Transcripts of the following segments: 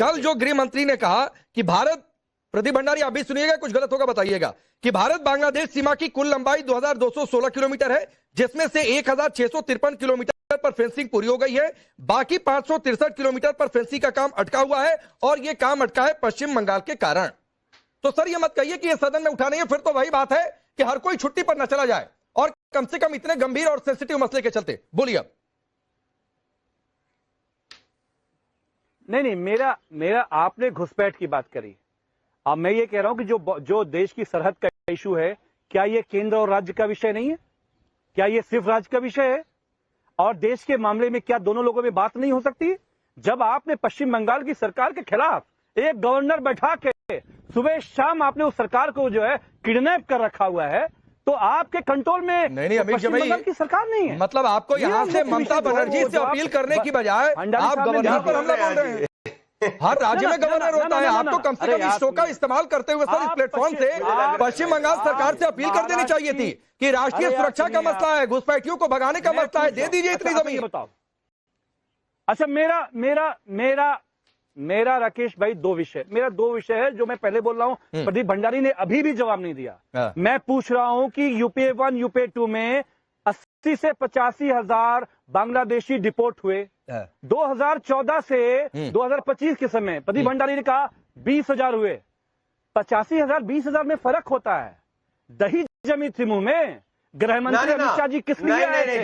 कल जो गृह मंत्री ने कहा कि भारत, प्रदीप भंडारी आप भी सुनिएगा, कुछ गलत होगा बताइएगा, कि भारत बांग्लादेश सीमा की कुल लंबाई 2216 किलोमीटर है, जिसमें से 1653 किलोमीटर पर फेंसिंग पूरी हो गई है, बाकी 563 किलोमीटर पर फेंसिंग का काम अटका हुआ है, और यह काम अटका है पश्चिम बंगाल के कारण। तो सर ये मत कहिए कि यह सदन में उठा नहीं है, फिर तो वही बात है कि हर कोई छुट्टी पर न चला जाए, और कम से कम इतने गंभीर और सेंसिटिव मसले के चलते। बोलिए अब। नहीं, मेरा आपने घुसपैठ की बात करी। अब मैं ये कह रहा हूं कि जो देश की सरहद का इशू है, क्या ये केंद्र और राज्य का विषय नहीं है? क्या ये सिर्फ राज्य का विषय है? और देश के मामले में क्या दोनों लोगों में बात नहीं हो सकती? जब आपने पश्चिम बंगाल की सरकार के खिलाफ एक गवर्नर बैठा के सुबह शाम आपने उस सरकार को जो है किडनैप कर रखा हुआ है, तो आपके कंट्रोल में नहीं अमित पश्चिम बंगाल की सरकार नहीं है। मतलब आपको यहां से ममता बनर्जी से अपील करने की बजाय आप गवर्नर पर हमला बोल रहे हैं। हर राज्य में गवर्नर होता है, आपको कम से कम इस शो का इस्तेमाल करते हुए सर इस प्लेटफॉर्म से पश्चिम बंगाल सरकार से अपील कर देनी चाहिए थी कि राष्ट्रीय सुरक्षा का मसला है, घुसपैठियों को भगाने का मसला है, दे दीजिए इतनी जमीन। बताओ। अच्छा, मेरा राकेश भाई दो विषय है जो मैं पहले बोल रहा हूं, प्रदीप भंडारी ने अभी भी जवाब नहीं दिया। मैं पूछ रहा हूं कि यूपीए 1 यूपीए 2 में 80 से 85 हजार बांग्लादेशी डिपोर्ट हुए। 2014 से 2025 के समय प्रदीप भंडारी ने कहा 20,000 हुए। 85,000 20,000 में फर्क होता है। दही जमी थी मुंह में। गृह मंत्री अमित शाह जी किस लिए आए थे?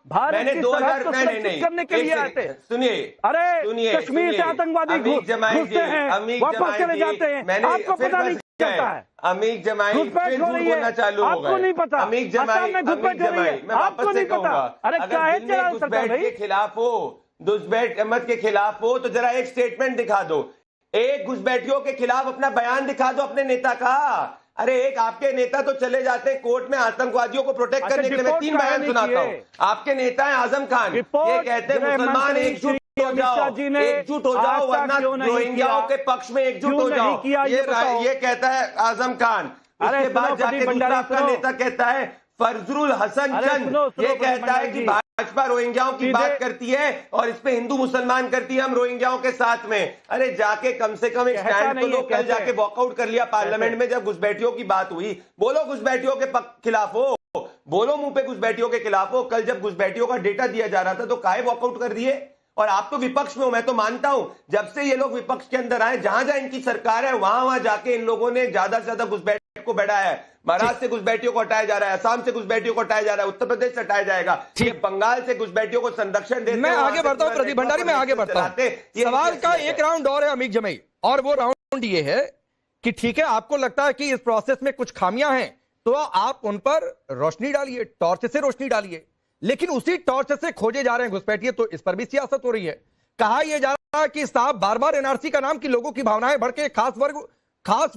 भारत की सरहद को सुरक्षित करने के लिए आए थे। सुनिए, अरे कश्मीर से आतंकवादी घुसते हैं, वापस चले जाते हैं, आपको पता नहीं चलता है। अमीक जमाई फिर झूठ बोलना चालू हो गए। आपको नहीं पता। अमीक जमाई मैं आपको नहीं पता। अरे अगर घुसपैठ के खिलाफ हो, घुसपैठ अहमद के खिलाफ हो, तो जरा एक स्टेटमेंट दिखा दो, एक घुसपैठियों के खिलाफ अपना बयान दिखा दो अपने नेता का। अरे एक आपके नेता तो चले जाते हैं कोर्ट में आतंकवादियों को प्रोटेक्ट करने के लिए। मैं 3 बयान सुनाता हूँ। आपके नेता है आजम खान, ये कहते हैं मुसलमान एकजुट हो जाओ वरना रोहिंग्याओं के पक्ष में एकजुट हो जाओ, ये कहता है आजम खान। उसके बाद जाके दूसरा आपका नेता कहता है फजरुल हसन चंद, ये कहता है कि भाजपा रोहिंग्याओं की बात करती है और इस पे हिंदू मुसलमान करती है, हम रोहिंग्याओं के साथ में। अरे जाके कम से कम एक स्टैंड तो लो। कल जाके वॉकआउट कर लिया पार्लियामेंट में जब घुसपैठियों की बात हुई। बोलो घुसपैठियों के खिलाफ हो, बोलो मुंह पे घुसपैठियों के खिलाफ हो। कल जब घुसपैठियों का डेटा दिया जा रहा था तो काहे वॉकआउट कर दिए? और आप तो विपक्ष में हो, मैं तो मानता हूं जब से ये लोग विपक्ष के अंदर आए, जहां जहां इनकी सरकार है वहां जाके इन लोगों ने ज्यादा से ज्यादा घुसपैठ को बढ़ाया है। महाराष्ट्र से घुसपैठियों को हटाया जा रहा है, असम से घुसपैठियों को हटाया जा रहा है, उत्तर प्रदेश से हटाया जाएगा, बंगाल से घुसपैठियों को संरक्षण देते। मैं आगे बढ़ता हूं प्रदीप भंडारी, मैं आगे बढ़ता हूं। सवाल का एक राउंड और है अमीक जमई, और वो राउंड ये है कि ठीक है आपको लगता है कि इस प्रोसेस में कुछ खामियां हैं तो आप उन पर रोशनी डालिए, टॉर्च से रोशनी डालिए, लेकिन उसी टॉर्च से खोजे जा रहे हैं घुसपैठिए, तो इस पर भी सियासत हो रही है। कहा यह जा रहा है कि साहब बार बार एनआरसी का नाम कि लोगों की भावनाएं भड़ के खास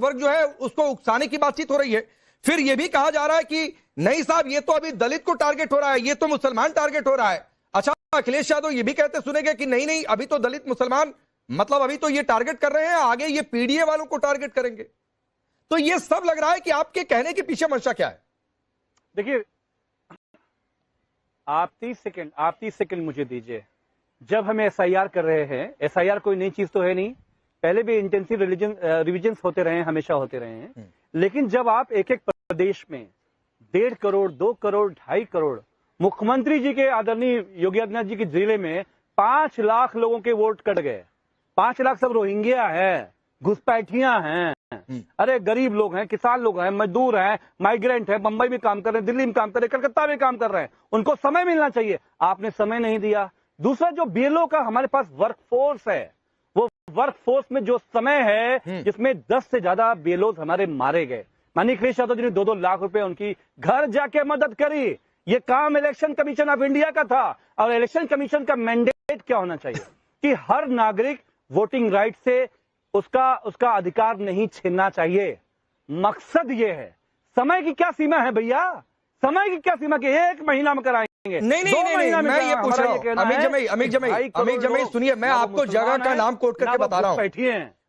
वर्ग जो है उसको उकसाने की बातचीत हो रही है। फिर यह भी कहा जा रहा है कि नहीं साहब ये तो अभी दलित को टारगेट हो रहा है, ये तो मुसलमान टारगेट हो रहा है। अच्छा, अखिलेश यादव ये भी कहते सुनेंगे कि नहीं अभी तो दलित मुसलमान मतलब अभी तो ये टारगेट कर रहे हैं, आगे ये पीडीए वालों को टारगेट करेंगे। तो ये सब लग रहा है कि आपके कहने के पीछे मंशा क्या है? देखिए, आप 30 सेकंड मुझे दीजिए। जब हम एसआईआर कर रहे हैं, एसआईआर कोई नई चीज तो है नहीं, पहले भी इंटेंसिव रिविजन होते रहे हैं, हमेशा होते रहे हैं। लेकिन जब आप एक एक प्रदेश में 1.5 करोड़ 2 करोड़ 2.5 करोड़, मुख्यमंत्री जी के आदरणीय योगी आदित्यनाथ जी के जिले में 5 लाख लोगों के वोट कट गए। 5 लाख सब रोहिंग्या है, घुसपैठियां हैं, अरे गरीब लोग हैं, किसान लोग हैं, मजदूर हैं, माइग्रेंट है, मुंबई में काम कर रहे हैं, दिल्ली में काम कर रहे हैं, कलकत्ता में काम कर रहे हैं, उनको समय मिलना चाहिए, आपने समय नहीं दिया। दूसरा, जो बीएलओ का हमारे पास वर्कफोर्स है, वो वर्कफोर्स में जो समय है जिसमें 10 से ज्यादा बीएलओ हमारे मारे गए। माननीय अखिलेश यादव जी ने 2-2 लाख रुपए उनकी घर जाके मदद करी। ये काम इलेक्शन कमीशन ऑफ इंडिया का था, और इलेक्शन कमीशन का मैंडेट क्या होना चाहिए कि हर नागरिक वोटिंग राइट से उसका अधिकार नहीं छीनना चाहिए। मकसद ये है। समय की क्या सीमा है भैया? समय की क्या सीमा? कि 1 महीना में कराएंगे? नहीं, मैं ये पूछ रहा हूँ अमीक जमई सुनिए, मैं आपको जगह का नाम कोट करके बता रहा हूँ।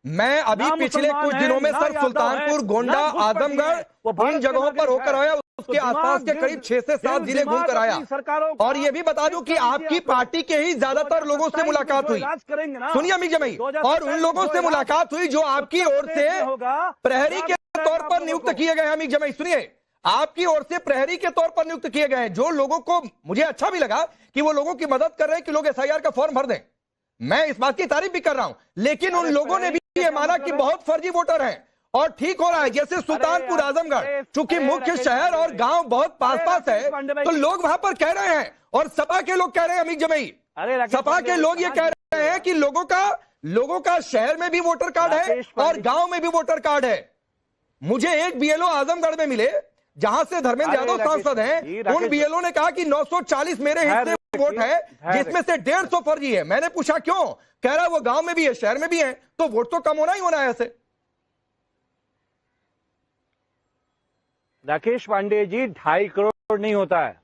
मैं अभी ना पिछले मुसलमान कुछ है, दिनों में ना सर यादव सुल्तानपुर, है, गोंडा, ना घुसपैठी आजमगढ़ है, वो भारत इन के जगहों पर नागरिक होकर है। आया, तो उसके आसपास के दिमाग, करीब 6 से 7 जिले घूम कर आया। सरकारों का और ये भी बता दूं कि किस तरह आपकी की पार्टी के ही ज्यादातर लोगों से मुलाकात हुई। इलाज करेंगे ना, सुनिए अमीर जमई, और उन लोगों से मुलाकात हुई जो आपकी ओर से प्रहरी के तौर पर नियुक्त किए गए हैं। अमीर जमई सुनिए, आपकी ओर से प्रहरी के तौर पर नियुक्त किए गए हैं, जो लोगों को, मुझे अच्छा भी लगा कि वो लोगों की मदद कर रहे हैं कि लोग एसआईआर का फॉर्म भर दें, मैं इस बात की तारीफ भी कर रहा हूं, लेकिन उन लोगों ने भी ये माना कि बहुत फर्जी वोटर हैं और ठीक हो रहा है। जैसे सुल्तानपुर, आजमगढ़, चूंकि मुख्य शहर और गांव बहुत पास पास है, तो लोग वहां पर कह रहे हैं, और सपा के लोग कह रहे हैं अमीर जमई, सपा के लोग ये कह रहे हैं कि लोगों का शहर में भी वोटर कार्ड है और गांव में भी वोटर कार्ड है। मुझे एक बीएलओ आजमगढ़ में मिले जहां से धर्मेंद्र यादव सांसद हैं, उन बीएलओ ने कहा कि 940 मेरे हिस्से वोट है, जिसमें से 150 फर्जी है। मैंने पूछा क्यों? कह रहा है वो गांव में भी है, शहर में भी है, तो वोट तो कम होना ही होना है ऐसे। राकेश पांडे जी, 2.5 करोड़ नहीं होता है।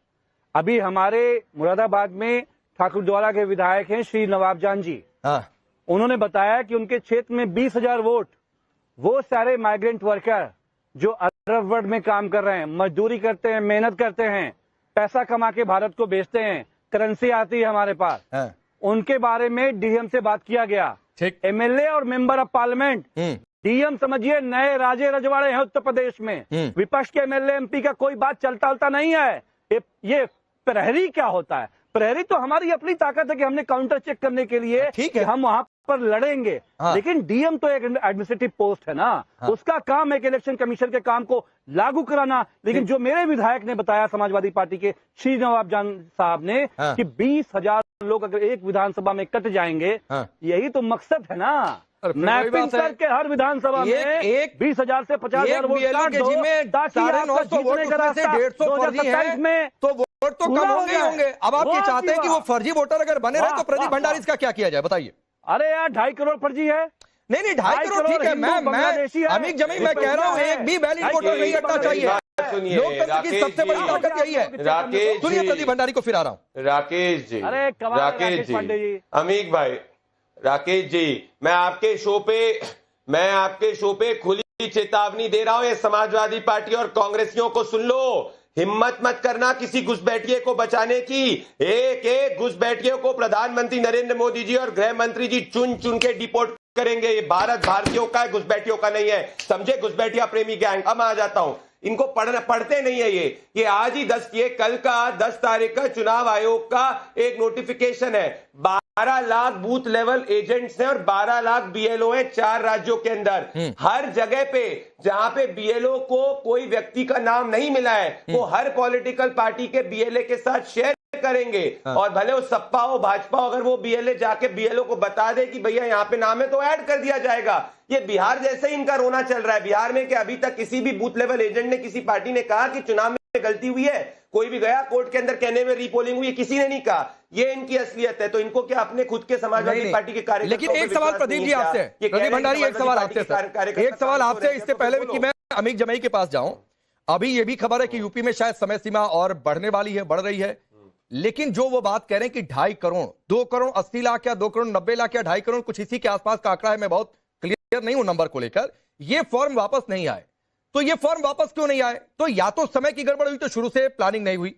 अभी हमारे मुरादाबाद में ठाकुरद्वारा के विधायक हैं श्री नवाबजान जी, उन्होंने बताया कि उनके क्षेत्र में 20,000 वोट वो सारे माइग्रेंट वर्कर जो अरब वर्ल्ड में काम कर रहे हैं, मजदूरी करते हैं, मेहनत करते हैं, पैसा कमा के भारत को बेचते हैं, करेंसी आती है हमारे पास, उनके बारे में डीएम से बात किया गया। एमएलए और मेंबर ऑफ पार्लियामेंट, डीएम समझिए नए राजे रजवाड़े हैं उत्तर प्रदेश में, विपक्ष के एमएलए एमपी का कोई बात चलता नहीं है। ये प्रहरी क्या होता है? प्रहरी तो हमारी अपनी ताकत है कि हमने काउंटर चेक करने के लिए ठीक है, हम वहां पर लड़ेंगे, लेकिन डीएम तो एक एडमिनिस्ट्रेटिव पोस्ट है ना, उसका काम है कि इलेक्शन कमीशन के काम को लागू कराना। लेकिन जो मेरे विधायक ने बताया समाजवादी पार्टी के श्री नवाबजान साहब ने कि 20,000 लोग अगर एक विधानसभा में कट जाएंगे, यही तो मकसद है ना। मैपिंग करके हर विधानसभा में 20,000 से 50,000 वोट काट दो, ताकि 950 वोट में से 150 फर्जी हैं, में तो वोट तो कम होंगे। अब आप ये चाहते हैं कि वो फर्जी वोटर अगर बने रहे, तो प्रदीप भंडारी इसका क्या किया जाए बताइए? अरे यार 2.5 करोड़ फर्जी है। नहीं 2.5 करोड़ ठीक है, मैं अमीर जमी मैं कह रहा हूँ एक भी वैलिड वोटर नहीं रखना चाहिए। लोकतंत्र की सबसे बड़ी ताकत यही है। राकेश, सुनिए प्रदीप भंडारी को फिर आ रहा हूँ। राकेश जी, अरे राकेश जी, अमीक भाई, राकेश जी, मैं आपके शो पे खुली चेतावनी दे रहा हूं, ये समाजवादी पार्टी और कांग्रेसियों को सुन लो, हिम्मत मत करना किसी घुसपैठिए को बचाने की। एक एक घुसपैठिए को प्रधानमंत्री नरेंद्र मोदी जी और गृह मंत्री जी चुन चुन के डिपोर्ट करेंगे। ये भारत भारतीयों का है, घुसपैठियों का नहीं है, समझे? घुसपैठिया प्रेमी गैंग। अब आ जाता हूं, इनको पढ़ते नहीं है ये आज ही कल का 10 तारीख का चुनाव आयोग का एक नोटिफिकेशन है। 12 लाख बूथ लेवल एजेंट्स हैं और 12 लाख बीएलओ हैं 4 राज्यों के अंदर। हर जगह पे जहां पे बीएलओ को कोई व्यक्ति का नाम नहीं मिला है, वो हर पॉलिटिकल पार्टी के बीएलए के साथ शेयर करेंगे। और भले वो सपा हो भाजपा हो, अगर वो बीएलए जाके बीएलओ को बता दे कि भैया यहाँ पे नाम है, तो ऐड कर दिया जाएगा। ये बिहार जैसे ही इनका रोना चल रहा है। बिहार में कि अभी तक किसी भी बूथ लेवल एजेंट ने, किसी पार्टी ने कहा कि चुनाव में गलती हुई है? कोई भी गया कोर्ट के अंदर कहने में रीपोलिंग हुई है? किसी ने नहीं कहा। ये इनकी असलियत है। तो इनको क्या अपने खुद के समाजवादी पार्टी के कार्यकर्ताओं? लेकिन एक सवाल प्रदीप जी आपसे, प्रदीप भंडारी, एक सवाल आपसे सर, एक सवाल आपसे, इससे पहले कि मैं अमीर जमई के पास जाऊं, अभी ये भी खबर है कि यूपी में शायद समय सीमा और बढ़ने वाली है, बढ़ रही है, लेकिन जो वो बात कह रहे हैं कि 2.5 करोड़, 2 करोड़ 80 लाख या 2 करोड़ 90 लाख या 2.5 करोड़, कुछ इसी के आसपास का आंकड़ा है, मैं बहुत क्लियर नहीं हूं नंबर को लेकर, ये फॉर्म वापस नहीं आए। तो ये फॉर्म वापस क्यों नहीं आए? तो या तो समय की गड़बड़ हुई, तो शुरू से प्लानिंग नहीं हुई,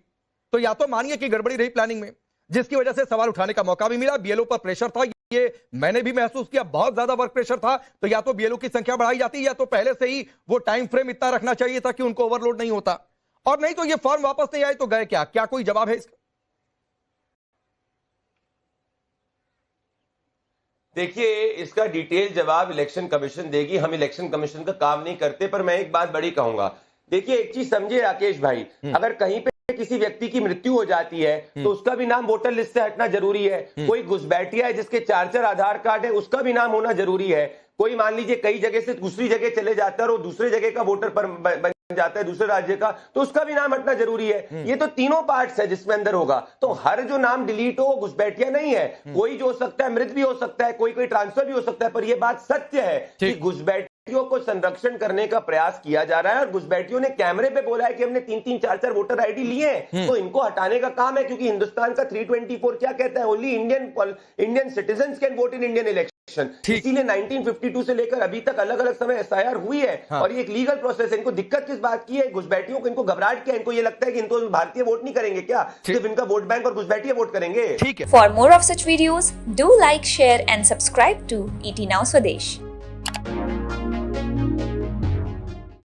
तो या तो मानिए कि गड़बड़ी रही प्लानिंग में, जिसकी वजह से सवाल उठाने का मौका भी मिला। बीएलओ पर प्रेशर था, ये मैंने भी महसूस किया, बहुत ज्यादा वर्क प्रेशर था। तो या तो बीएलओ की संख्या बढ़ाई जाती, या तो पहले से ही वो टाइम फ्रेम इतना रखना चाहिए था कि उनको ओवरलोड नहीं होता, और नहीं तो ये फॉर्म वापस नहीं आए तो गए क्या कोई जवाब है इसका? देखिए, इसका डिटेल जवाब इलेक्शन कमीशन देगी। हम इलेक्शन कमीशन का काम नहीं करते, पर मैं एक बात बड़ी कहूंगा। देखिए, एक चीज समझिए राकेश भाई, अगर कहीं पे किसी व्यक्ति की मृत्यु हो जाती है तो उसका भी नाम वोटर लिस्ट से हटना जरूरी है। कोई घुसपैठिया है जिसके 4 आधार कार्ड है, उसका भी नाम होना जरूरी है। कोई मान लीजिए कई जगह से दूसरी जगह चले जाता है और वो दूसरे जगह का वोटर पर बन जाता है, दूसरे राज्य का, तो उसका भी नाम हटना जरूरी है। ये तो तीनों पार्ट्स है जिसमें अंदर होगा। तो हर जो नाम डिलीट हो वो घुसपैठिया नहीं है। कोई जो हो सकता है, मृत भी हो सकता है, कोई ट्रांसफर भी हो सकता है, पर यह बात सत्य है कि घुसपैठियों को संरक्षण करने का प्रयास किया जा रहा है। और घुसपैठियों ने कैमरे पे बोला है कि हमने 3-3, 4-4 वोटर आईडी लिए हैं, तो इनको हटाने का काम है। क्योंकि हिंदुस्तान का 324 क्या कहता है? Only Indian citizen can vote in Indian election. ठीक। इसीलिए 1952 से लेकर अभी तक अलग अलग समय एसआईआर हुई है। हाँ। और ये एक लीगल प्रोसेस है। इनको दिक्कत किस बात की है? घुसपैठियों को, इनको घबराहट क्या है? इनको ये लगता है कि इनको भारतीय वोट नहीं करेंगे क्या? सिर्फ इनका वोट बैंक और घुसपैठिए वोट करेंगे। ठीक है। For more of such videos, do like, share and subscribe to ET Now Swadesh.